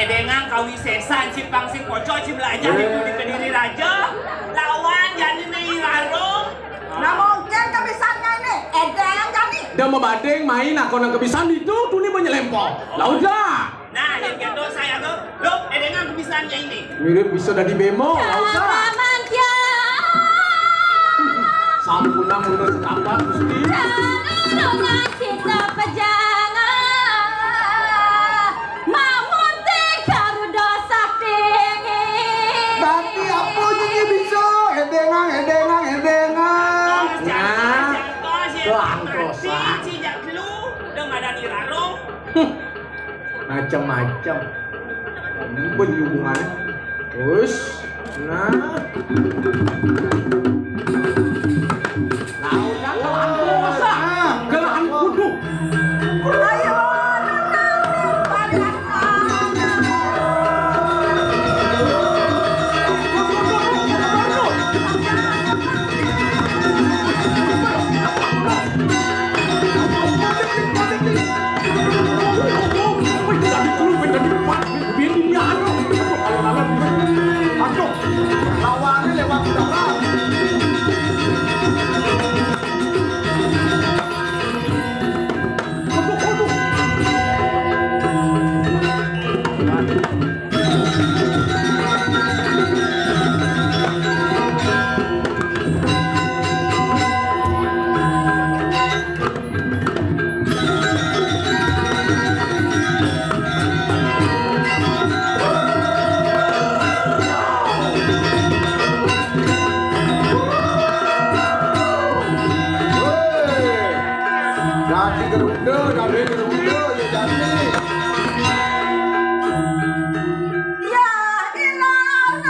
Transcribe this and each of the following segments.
dengan kawisesan si pang si poco si belajar itu di Kediri Raja lawan jadi nih larung. Nah mungkin kebisaannya ini edeng jadi. Dia mau badeng main aku nang kebisan itu tuh nih menyelempong. Lah udah. Nah yang gitu saya tuh lo dengan kebisaannya ini. Mirip bisa dari bemo. Lah usah. Sampuna mundur setapak Gusti. Jangan kita pejangan Mamun Garuda Sakti. Tapi apa jadi bisa edengan. Nah, langkosa. Si jaklu udah ada di larung. macam-macam. Ben hubungannya. Terus, nah. Lautan langkosa. Gelahan kudu. Ayo. Lawannya lewat udara. Dari Garuda ya jadi. Ya ilah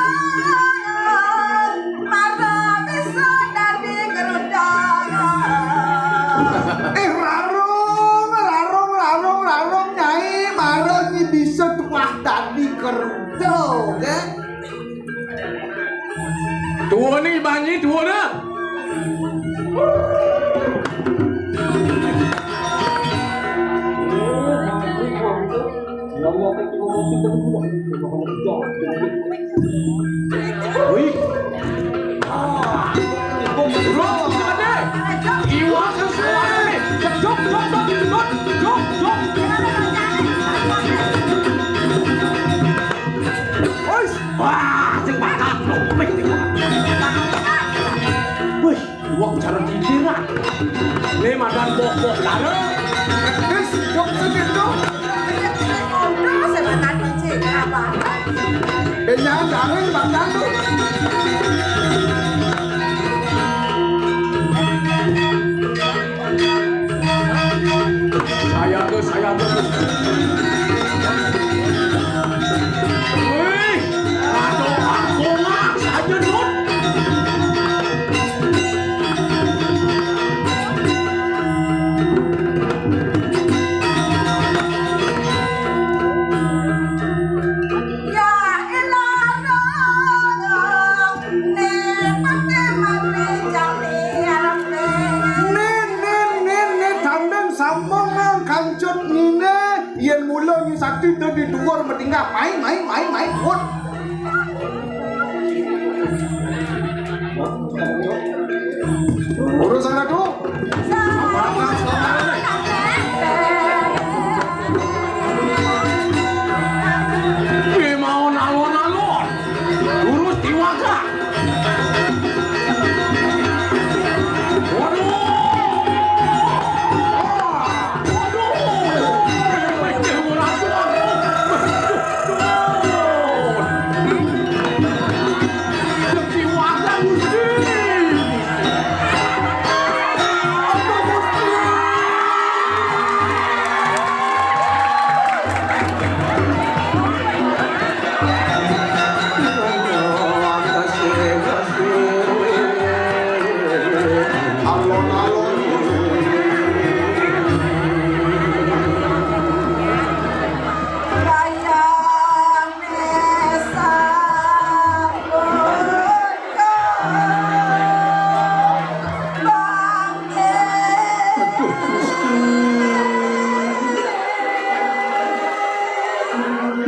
mara bisa dari Garuda. Larung nyai maroni bisa tuah tadi Garuda, kan? Tua nih banyi tua dah. Wih. Bro, ada. Iwa sesuai. Jok. Wah, sing patah loh. Wih, iwa cara pikiran. Lima dan bok lara. Terus jok segitu. Sebentar mencik apa? Jangan bangdang tuh. Saya tuh. Wih, aduh aku mah saja dulu. Ya ilah ne pate mati jali arpe. Nen tandang sambung nang kancut nine yen mula ni sakti tu di luar meninggal main pun. Urusan aku. Mau nalon. Urus tiwaka.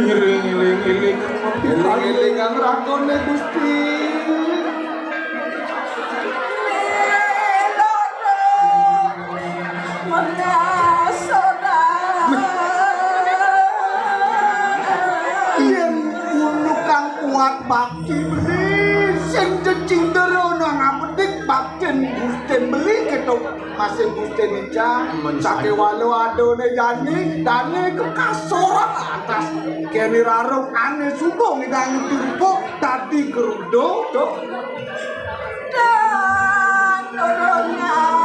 Iling-iling ang rakone Gusti. Yen kuno kang kuat bakti beli sing cacing terono ngapedik bakten Gusten beli ketok masih Gusten ija sake walu adone jani dane ke kasoran atas kene rarung ane sumbong idang turpo tadi gerudo to dan dorongan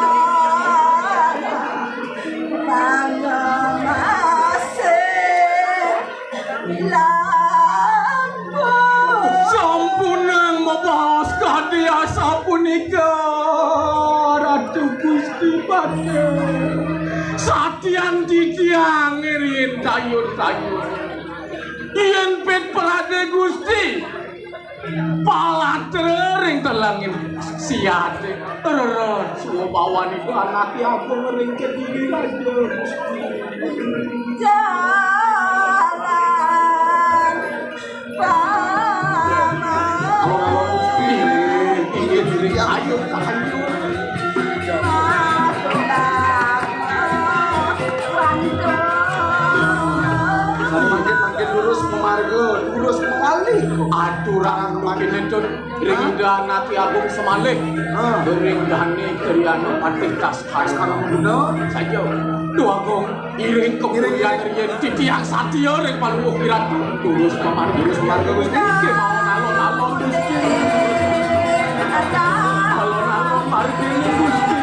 Sampunang mabahas kadia sapunika Ratu Gusti Bade Satian didiang irin tayun-tayun Yen pet pelade Gusti Pala tering telangin siate Reret suwa bawan itu anak yang ngering ke diri raja Gusti jalan ayo ayo makin lurus memarga lurus kembali aturan makin itu ringda nati agung semalik ringdani kriana patitas khas kalau benar saja dua gong iring kemuliaan riyen titiang satya ring paluh kirat lurus memarga Gusti alon-alon Gusti alon-alon marga Gusti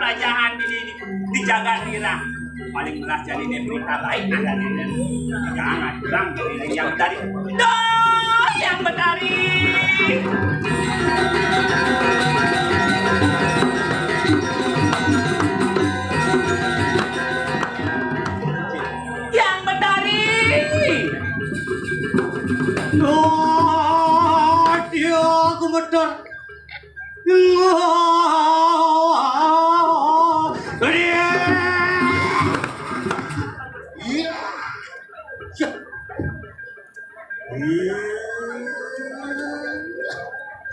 pelajaran di jaga nira paling belas jadi berita baik ada di jangan kurang yang dari yang betari yang betari dia aku betul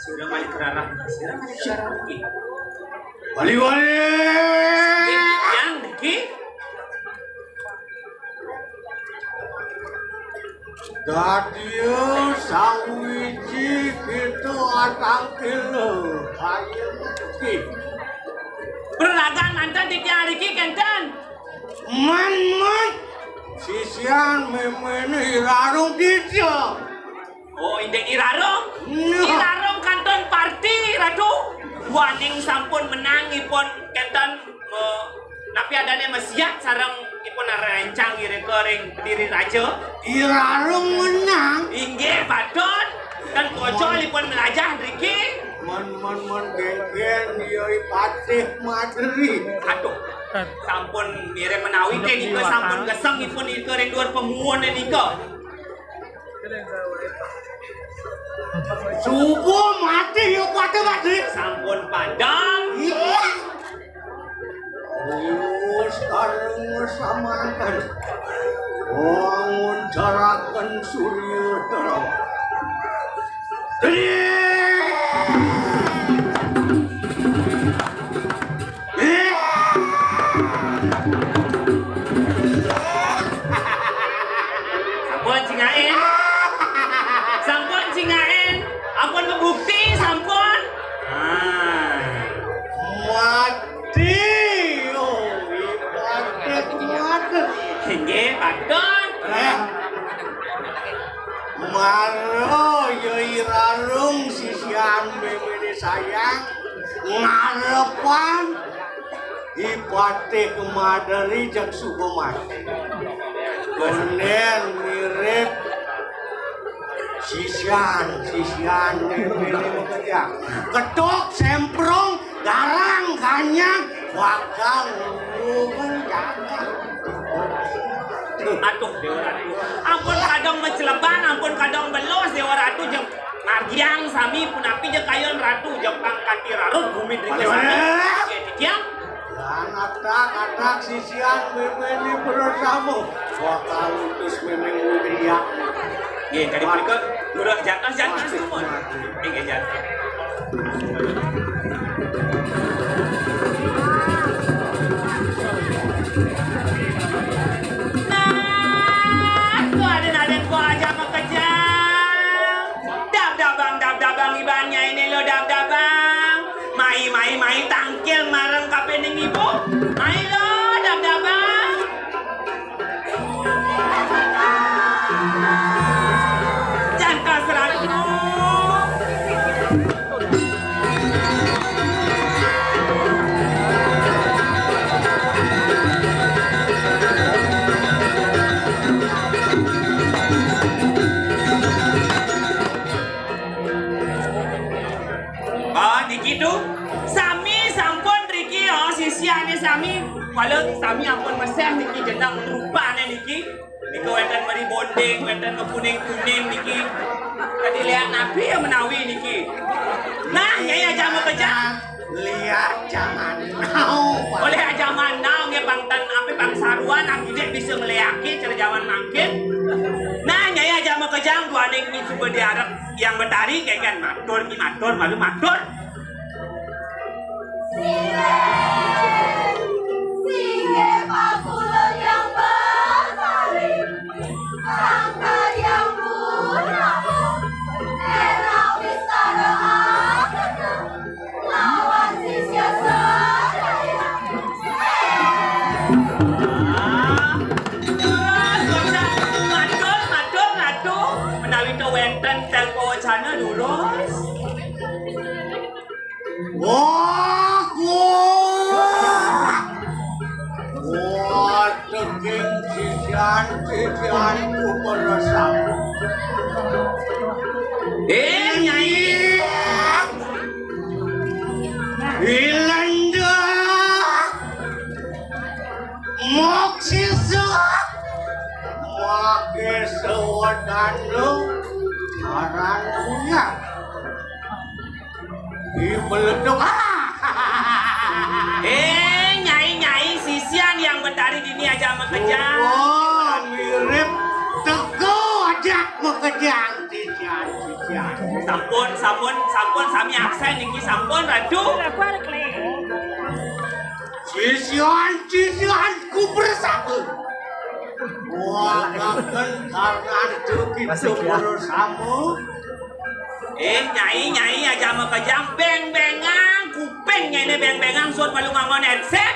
sudah balik ke arah Wali-wali yang Diki Dadio sawiji itu atangkil ayo Diki Berlagan nanti di hari Diki kenten Man sisian memene irarung dia oh indek irarong kanton party ratu waning sampun menang ipon kenten napi adanya mesiat sarang ipon rancang ring diri raja irarung menang inggih badon dan kocol ipon melajah Riki man geng dia patih madri aduh sampun mire menawi ke nika sampun gesang ipon ika ring duar pemuon nika subuh mati yuk patih madri sampun padang sekarang samakan wangun carakan surya terang sampun cingain ampun membukti sampun mati ibadah inggih badon maro yoi rarung sisian bebede sayang ngarepan ipate kemadari jak sugoman bener mirip sisian bebede bekerja ketuk semprong garang kanyang bakal menjaga. Atuh Dewa Ratu. Ampun kadang menceleban, ampun kadang belos Dewa Ratu jeung margiang sami punapi jeung kayon ratu jeung pangkati rarut bumi drike sami. Ge tiang. Anak-anak sisian bebeni bersama bakal utus memeng dia. Ge kali berikut urang jantas semua. Ge jantas. Aden gua aja mau kejang. Dab-dabang ibannya ini lo dab-dabang. Mai tangkil marang kapening ibu. Mai lo dab-dabang. Jantas ratu. Gitu sami sampun Riki sisiane sami kalau sami ampun mesem niki jenang rupane niki weten mari bonding weten kuning niki tadi lihat nabi yang menawi niki nah nyai aja mau kerja lihat jangan now oleh aja manau nge bangtan api bang saruan tidak bisa meleaki cara zaman mangkin nah nyai aja mau kerja dua ning ini coba diharap yang betari kayak kan matur malu matur. Singe pakulun yang bersari, sangkar yang bernama, era wisara agama, lawan sisya sadaya. Matur, menawi to wenten telpo wacana lurus. Teging sisian ku meresap. Nyai. Ilanda moksisa make sewadanu aranunya dimeleduk Nyai sisian yang betari dini aja mekejang. oh mirip teguh aja mekejang sisian Sampun sami aksen niki sampun radu. Sisian ku bersatu. Wah, kangen karena itu bersama. Nyai aja mekejang beng-bengang kupengnya ini beng-bengang suat malu ngangon headset.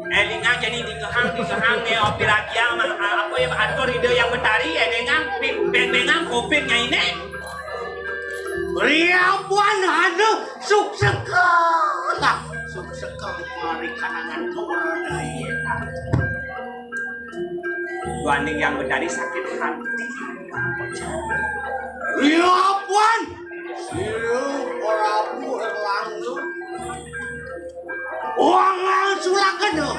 Elingang jadi dikehang ne opirakia apa ya atur ide yang betari elingang beng-bengang kupengnya ini. Riapuan anu suksekal mari kanangan kewaradaya. Waning yang betari sakit hati. Riapuan siru Prabu Erlangga uang langsung lakana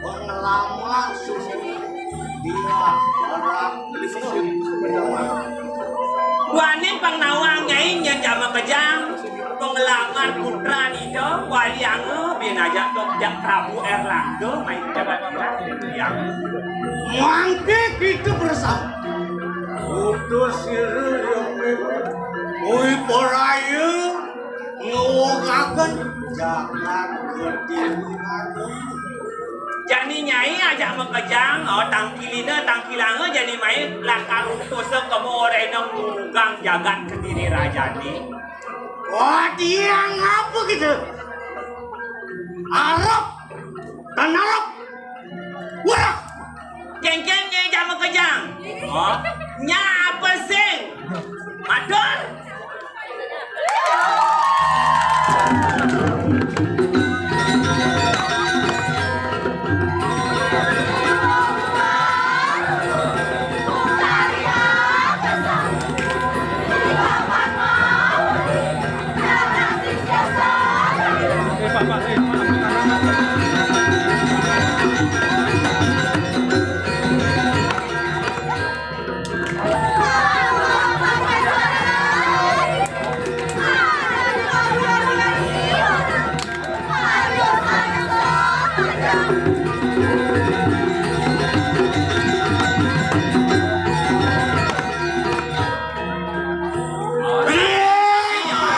pengelam langsung dia orang televisi Waning pangnawang nyai jama kejang pengalaman putra nido waliange bin aja jak Prabu Erlangga main jabat yang mangke itu bersama utus siru yang ui poraya ngogakan jangan ketiduran. Jadi nyai aja mekejang tangkilange jadi main lakar utusem kamu orang yang menggang jagat kediri raja ni. Wah dia ngapa gitu? Arab dan Arab. Wah, Keng nyai aja mekejang. Oh, nya apa sing? Ador.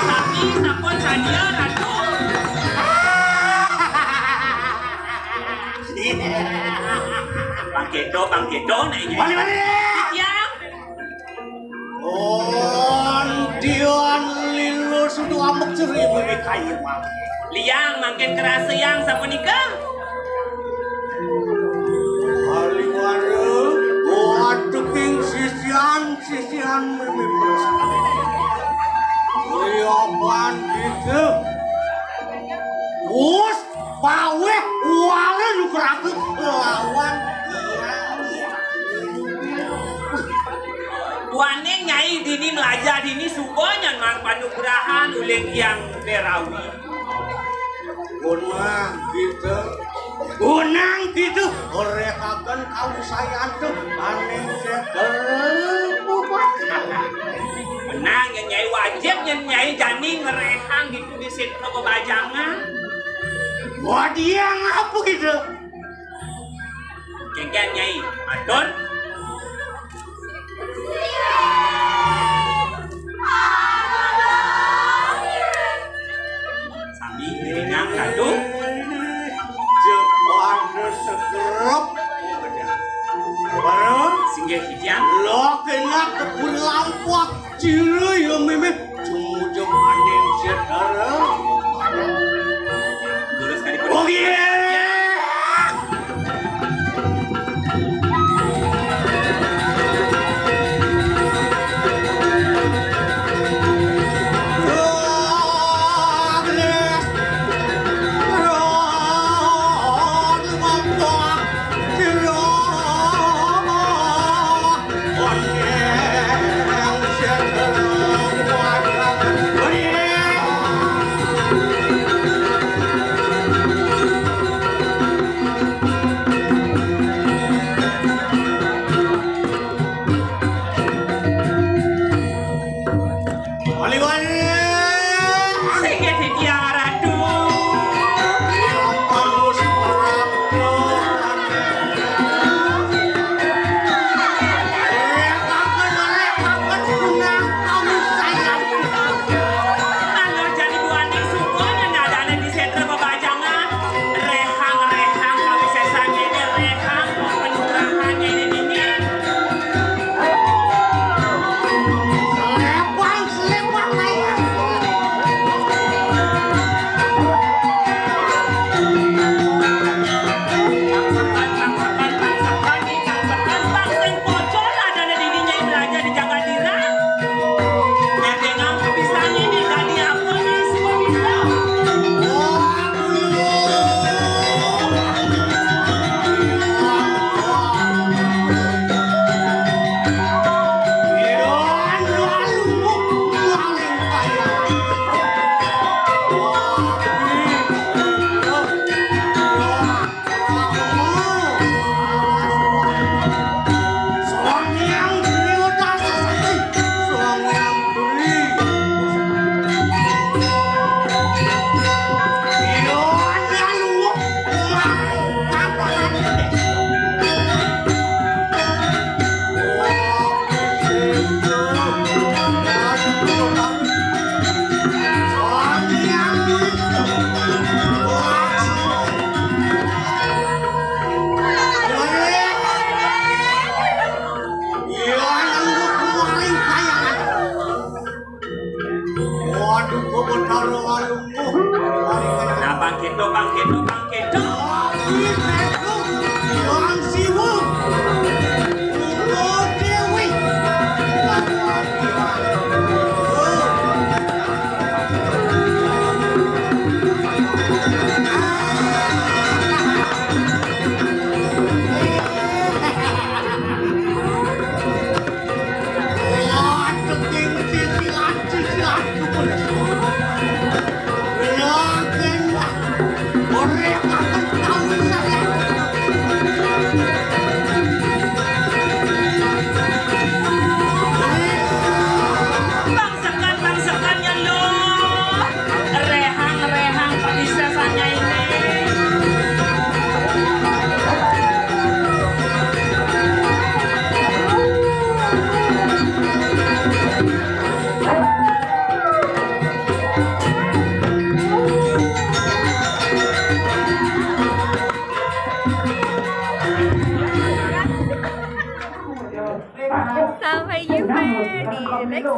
Sami sampun sadia Ratu. Bang Kedo naiknya. Wali. Yang Dian lilo sudah amuk ceri beri kayu mak. liang makin kerasa yang sapunika. Wali waduh king sisian memipres. Liapan gitu. Us bawe wale lu kerakut lawan. Tuane nyai dini melajar dini subonya mar panugrahan uleng yang derawi. Gunang gitu. Orekakan kau sayang tuh aneh Menang yang nyai wajib yang nyai jani ngerehang gitu di sitno kebajangan. Wah dia ngapa gitu? Kengken nyai atur. Sami dengan kado. Jepang segerap. Barang Singgih hijang. lo kena kepulampak ciri yang memang cuma panen saudara. Lurus kali Oh iya. Singgih hijang Ratu. Kalau jadi buani subonya nadane di sentra kebajangan. Rehang kami sesanya ini rehang penugrahannya ini. Bang Kedo. Dewi.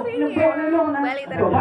balik terus.